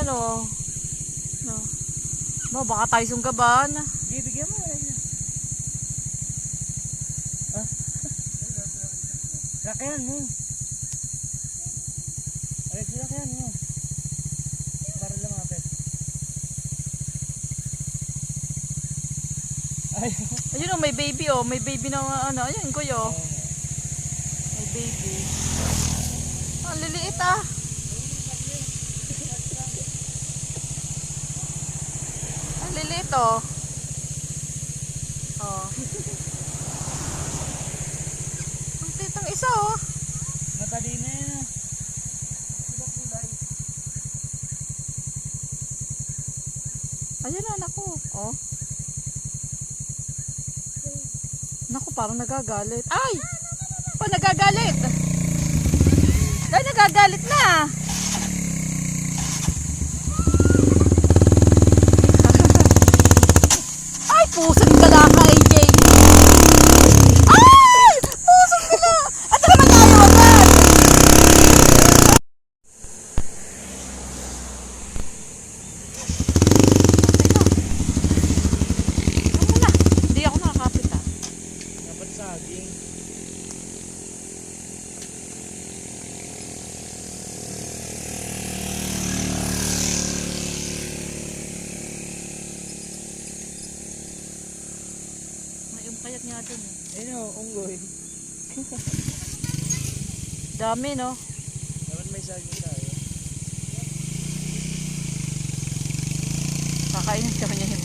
Ayan o. No. Baka tayo sunggaban. Bibigyan mo. Lakayan mo. Alex, lakayan mo. Para lumapit. Ay. Ayun o, may baby o. May baby na ano. Ayun, kuyo. May baby. Ang liliit ah. Ang liliit o. Oh. Ang titang isa o. Matali na yan. Ayun na, naku. Oh. Naku, parang nagagalit. Ay! Pa, nagagalit! Ay, nagagalit na! Ay, pusong gala ka, AJ! Ay! Pusong gala! At naman tayo agad! Hindi ako nakakapit ah. Dapat saging. Yung kayat nga dun eh. Ayun o, unggoy. Dami no? Dapat may saging tayo. Kakainin kami niya yung